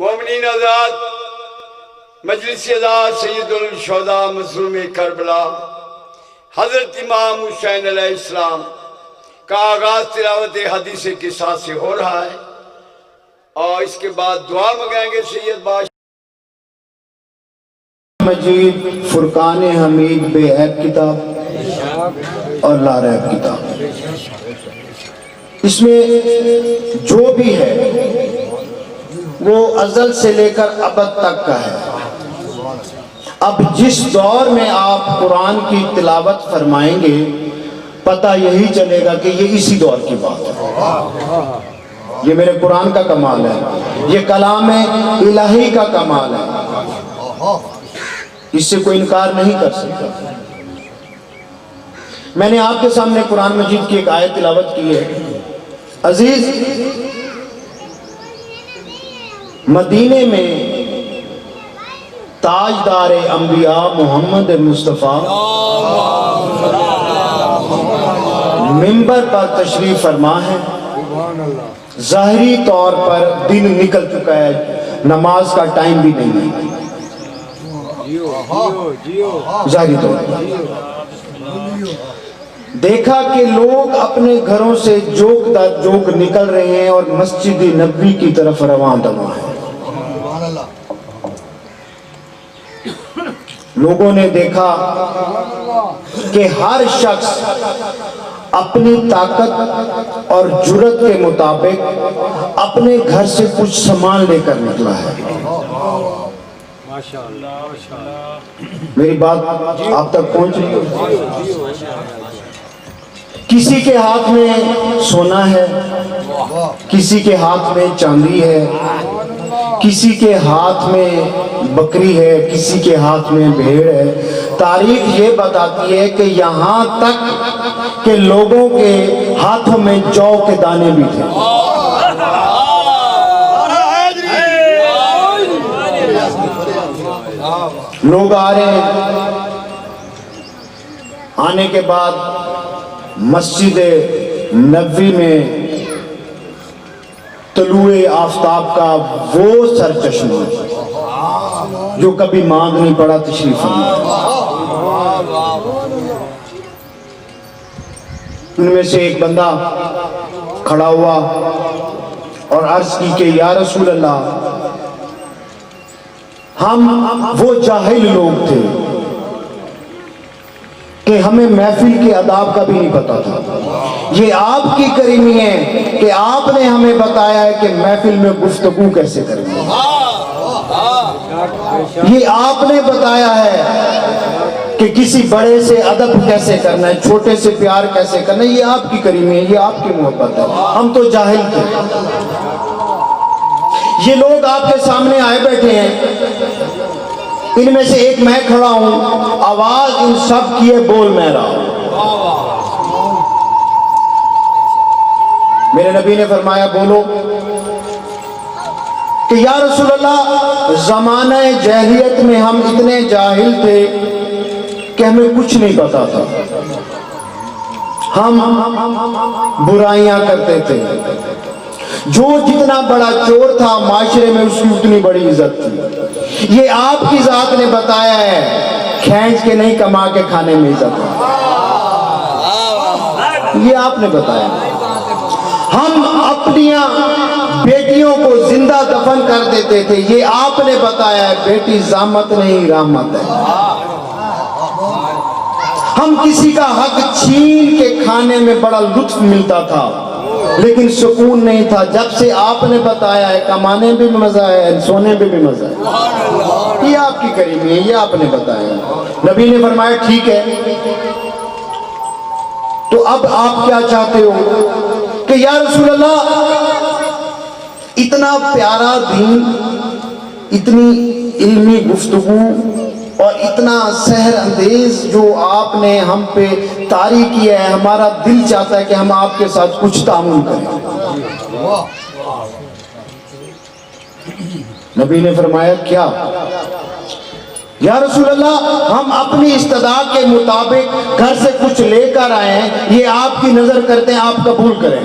مومنین آزاد مجلس آزاد سید الشہداء مظلوم کربلا حضرت امام حسین علیہ السلام کا آغاز تلاوت حدیث قصہ سے ہو رہا ہے، اور اس کے بعد دعا منگائیں گے سید باش مجید فرقان حمید بے عیب کتاب اور لا ریب کتاب، اس میں جو بھی ہے وہ ازل سے لے کر ابد تک کا ہے۔ اب جس دور میں آپ قرآن کی تلاوت فرمائیں گے پتہ یہی چلے گا کہ یہ اسی دور کی بات ہے۔ یہ میرے قرآن کا کمال ہے، یہ کلام الہی کا کمال ہے، اس سے کوئی انکار نہیں کر سکتا۔ میں نے آپ کے سامنے قرآن مجید کی ایک آیت تلاوت کی ہے۔ عزیز، مدینے میں تاجدار انبیاء محمد مصطفیٰ منبر پر تشریف فرما ہے۔ ظاہری طور پر دن نکل چکا ہے، نماز کا ٹائم بھی نہیں ہے، ظاہری طور پر دیکھا کہ لوگ اپنے گھروں سے جوک در جوک نکل رہے ہیں اور مسجد نبوی کی طرف رواں دواں ہیں۔ لوگوں نے دیکھا کہ ہر شخص اپنی طاقت اور جرت کے مطابق اپنے گھر سے کچھ سامان لے کر نکلا ہے۔ میری بات آپ تک پہنچ رہی ہے؟ کسی کے ہاتھ میں سونا ہے، کسی کے ہاتھ میں چاندی ہے، کسی کے ہاتھ میں بکری ہے، کسی کے ہاتھ میں بھیڑ ہے۔ تاریخ یہ بتاتی ہے کہ یہاں تک کہ لوگوں کے ہاتھوں میں جو کے دانے بھی تھے۔ لوگ آ رہے ہیں، آنے کے بعد مسجد نبوی میں طلوع آفتاب کا وہ سرچشمہ جو کبھی مانگ نہیں پڑا تشریف فرما۔ ان میں سے ایک بندہ کھڑا ہوا اور عرض کی کہ یا رسول اللہ، ہم وہ جاہل لوگ تھے کہ ہمیں محفل کے آداب کا بھی نہیں پتا تھا۔ یہ آپ کی کریمی ہے کہ آپ نے ہمیں بتایا ہے کہ محفل میں گفتگو کیسے کرنی ہے۔ یہ آپ نے بتایا ہے کہ کسی بڑے سے ادب کیسے کرنا ہے، چھوٹے سے پیار کیسے کرنا ہے۔ یہ آپ کی کریمی ہے، یہ آپ کی محبت ہے، ہم تو جاہل تھے۔ یہ لوگ آپ کے سامنے آئے بیٹھے ہیں، ان میں سے ایک میں کھڑا ہوں، آواز ان سب کی ہے، بول میں رہا ہوں۔ میرے نبی نے فرمایا بولو کہ یا رسول اللہ، زمانہ جاہلیت میں ہم اتنے جاہل تھے کہ ہمیں کچھ نہیں پتا تھا، ہم برائیاں کرتے تھے، جو جتنا بڑا چور تھا معاشرے میں اس کی اتنی بڑی عزت تھی۔ یہ آپ کی ذات نے بتایا ہے، کھینچ کے نہیں کما کے کھانے میں عزت ہے، یہ آپ نے بتایا۔ ہم اپنی بیٹیوں کو زندہ دفن کر دیتے تھے، یہ آپ نے بتایا ہے، بیٹی زامت نہیں رحمت ہے۔ ہم کسی کا حق چھین کے کھانے میں بڑا لطف ملتا تھا لیکن سکون نہیں تھا۔ جب سے آپ نے بتایا ہے، کمانے میں بھی مزہ ہے، سونے میں بھی مزہ ہے، یہ آپ کی کریمی ہے، یہ آپ نے بتایا۔ نبی نے فرمایا ٹھیک ہے، تو اب آپ کیا چاہتے ہو؟ کہ یا رسول اللہ، اتنا پیارا دین، اتنی علمی گفتگو اور اتنا سحر اندیز جو آپ نے ہم پہ طاری کیا ہے، ہمارا دل چاہتا ہے کہ ہم آپ کے ساتھ کچھ تعاون کریں۔ نبی نے فرمایا کیا؟ یا رسول اللہ، ہم اپنی استطاعت کے مطابق گھر سے کچھ لے کر آئے ہیں، یہ آپ کی نظر کرتے ہیں، آپ قبول کریں۔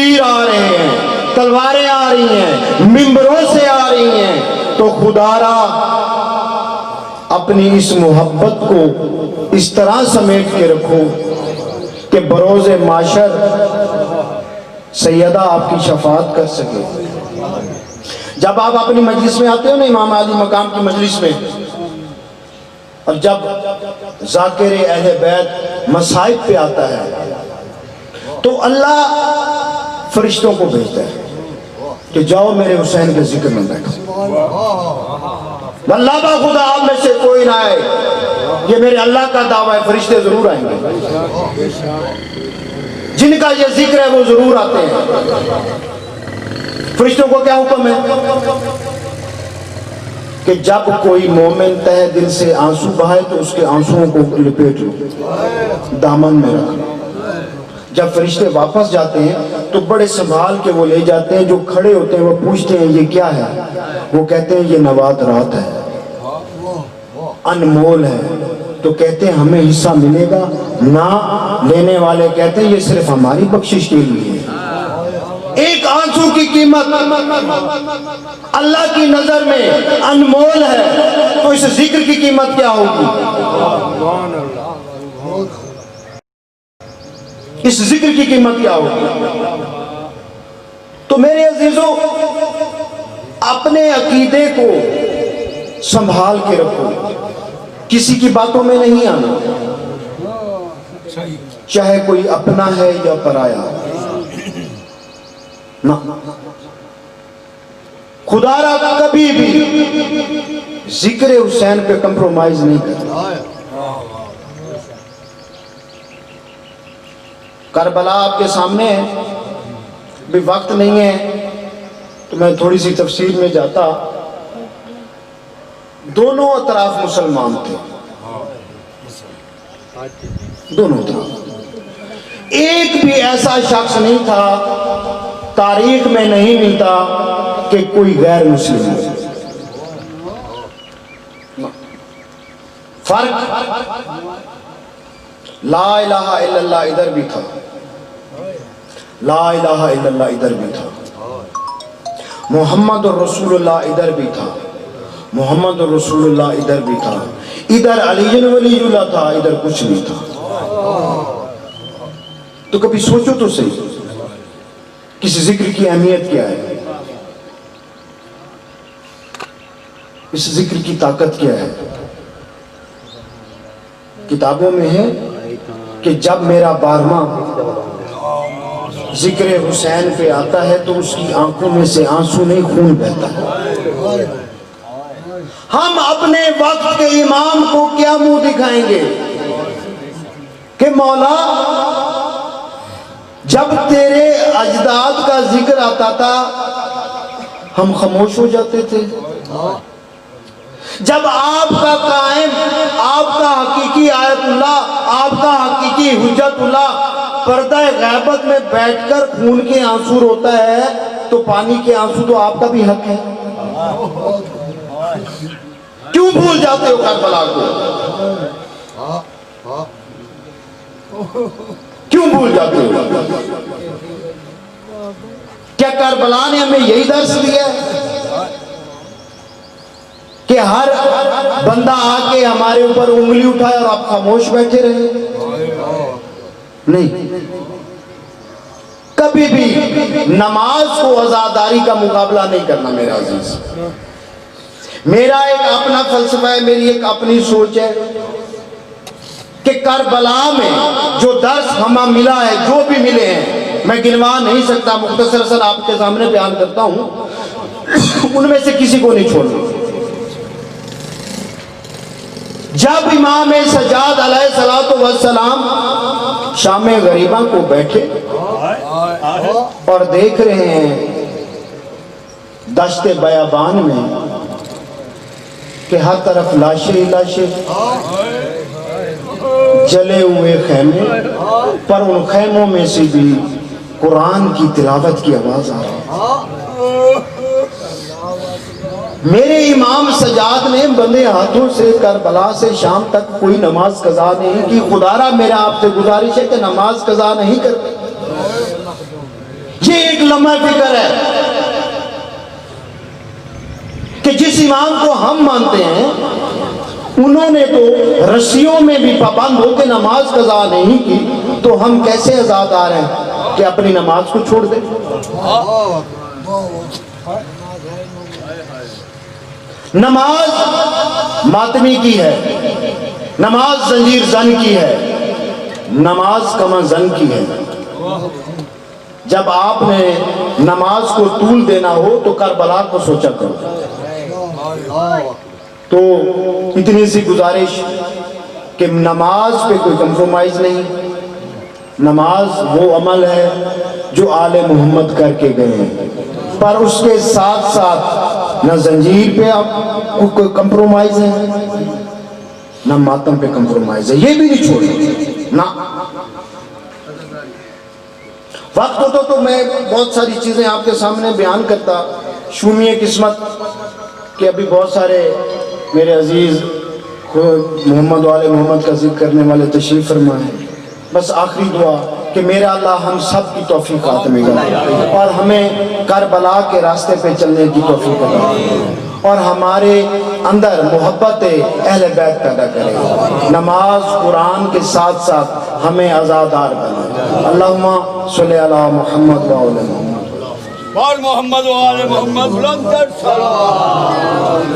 تیر آ رہے ہیں, تلواریں آ رہی ہیں, ممبروں سے آ رہی ہیں, تو خدا را اپنی اس محبت کو اس طرح سمیٹ کے رکھو کہ بروز معاشر سیدہ آپ کی شفاعت کر سکے. جب آپ اپنی مجلس میں آتے ہو نا, امام عالی مقام کی مجلس میں, اور جب ذاکر اہل بیت مصائب پہ آتا ہے تو اللہ فرشتوں کو بھیجتا ہے کہ جاؤ میرے حسین کے ذکر میں بیٹھو. واللہ با خدا آپ میں سے کوئی نہ آئے, یہ میرے اللہ کا دعویٰ ہے, فرشتے ضرور آئیں گے, جن کا یہ ذکر ہے وہ ضرور آتے ہیں. فرشتوں کو کیا حکم ہے کہ جب کوئی مومن تہ دل سے آنسو بہائے تو اس کے آنسوؤں کو لپیٹ لو, دامن میں رکھو. جب فرشتے واپس جاتے ہیں تو بڑے سنبھال کے وہ لے جاتے ہیں. جو کھڑے ہوتے ہیں وہ پوچھتے ہیں یہ کیا ہے, وہ کہتے ہیں یہ نوات رات ہے, انمول ہے. تو کہتے ہیں ہمیں حصہ ملے گا نہ, لینے والے کہتے ہیں یہ صرف ہماری بخشش کے لیے ہے. ایک آنسو کی قیمت اللہ کی نظر میں انمول ہے, تو اس ذکر کی قیمت کیا ہوگی, اس ذکر کی قیمت کیا ہوگی. تو میرے عزیزوں, اپنے عقیدے کو سنبھال کے رکھو, کسی کی باتوں میں نہیں آنا, چاہے کوئی اپنا ہے یا پرایا. نہ, خدا را کبھی بھی ذکر حسین پہ کمپرومائز نہیں کرتا. کربلا آپ کے سامنے ہے, بھی وقت نہیں ہے تو میں تھوڑی سی تفصیل میں جاتا. دونوں اطراف مسلمان تھے, دونوں طرف. ایک بھی ایسا شخص نہیں تھا, تاریخ میں نہیں ملتا کہ کوئی غیر مسلم ہے. فرق, لا الہ الا اللہ ادھر بھی تھا, لا الہ الا اللہ ادھر بھی تھا, محمد رسول اللہ ادھر بھی تھا, محمد رسول اللہ ادھر بھی تھا. ادھر علی ولی اللہ تھا, ادھر کچھ نہیں تھا. تو کبھی سوچو تو صحیح, کس ذکر کی اہمیت کیا ہے, اس ذکر کی طاقت کیا ہے. کتابوں میں ہے کہ جب میرا 12واں ذکر حسین پہ آتا ہے تو اس کی آنکھوں میں سے آنسو نہیں خون بہتا ہے. ہم اپنے وقت کے امام کو کیا منہ دکھائیں گے کہ مولا جب تیرے اجداد کا ذکر آتا تھا ہم خاموش ہو جاتے تھے, جب آپ کا قائم, آپ کا حقیقی آیت اللہ, آپ کا حقیقی حجت اللہ پردہ غیبت میں بیٹھ کر خون کے آنسو روتا ہے تو پانی کے آنسو تو آپ کا بھی حق ہے. کیوں بھول جاتے ہو کربلا کو, کیوں بھول جاتے ہو. کیا کربلا نے ہمیں یہی درس دیا ہے کہ ہر بندہ آ کے ہمارے اوپر انگلی اٹھائے اور آپ خاموش بیٹھے رہے؟ نہیں. کبھی بھی نماز کو عزاداری کا مقابلہ نہیں کرنا میرا عزیز. میرا ایک اپنا فلسفہ ہے, میری ایک اپنی سوچ ہے کہ کربلا میں جو درس ہمیں ملا ہے, جو بھی ملے ہیں, میں گنوا نہیں سکتا, مختصر سر آپ کے سامنے بیان کرتا ہوں, ان میں سے کسی کو نہیں چھوڑنا. جب امام سجاد علیہ الصلوۃ والسلام شام غریبہ کو بیٹھے اور دیکھ رہے ہیں دشت بیابان میں کہ ہر طرف لاشیں ہی لاشیں, جلے ہوئے خیمے, پر ان خیموں میں سے بھی قرآن کی تلاوت کی آواز آ رہی ہے. میرے امام سجاد نے بندے ہاتھوں سے کربلا سے شام تک کوئی نماز قضا نہیں کی. خدا را میرا آپ سے گزارش ہے کہ نماز قضا نہیں کرتے. یہ ایک لمحہ فکر ہے کہ جس امام کو ہم مانتے ہیں انہوں نے تو رسیوں میں بھی پابند ہو کے نماز قضا نہیں کی، تو ہم کیسے عزادار ہیں کہ اپنی نماز کو چھوڑ دیں؟ نماز ماتمی کی ہے، نماز زنجیر زن کی ہے، نماز کمر زن کی ہے۔ جب آپ نے نماز کو طول دینا ہو تو کربلا کو سوچا کرو۔ تو اتنی سی گزارش کہ نماز پہ کوئی کمپرومائز نہیں، نماز وہ عمل ہے جو آل محمد کر کے گئے ہیں، پر اس کے ساتھ ساتھ نہ زنجیر پہ آپ کوئی کمپرومائز ہے، نہ ماتم پہ کمپرومائز ہے، یہ بھی نہیں چھوڑنا نہ۔ وقت ہوتا تو میں بہت ساری چیزیں آپ کے سامنے بیان کرتا، شومی قسمت کہ ابھی بہت سارے میرے عزیز محمد والے محمد کا ذکر کرنے والے تشریف فرما ہے۔ بس آخری دعا کہ میرا اللہ ہم سب کی توفیق عطا فرمائے اور ہمیں کربلا کے راستے پہ چلنے کی توفیق عطا فرمائے اور ہمارے اندر محبت اہل بیت پیدا کرے، نماز قرآن کے ساتھ ساتھ ہمیں عزادار بنائے۔ اللہم صلی علی محمد و علی محمد اور محمد و آل محمد بلندر سلام۔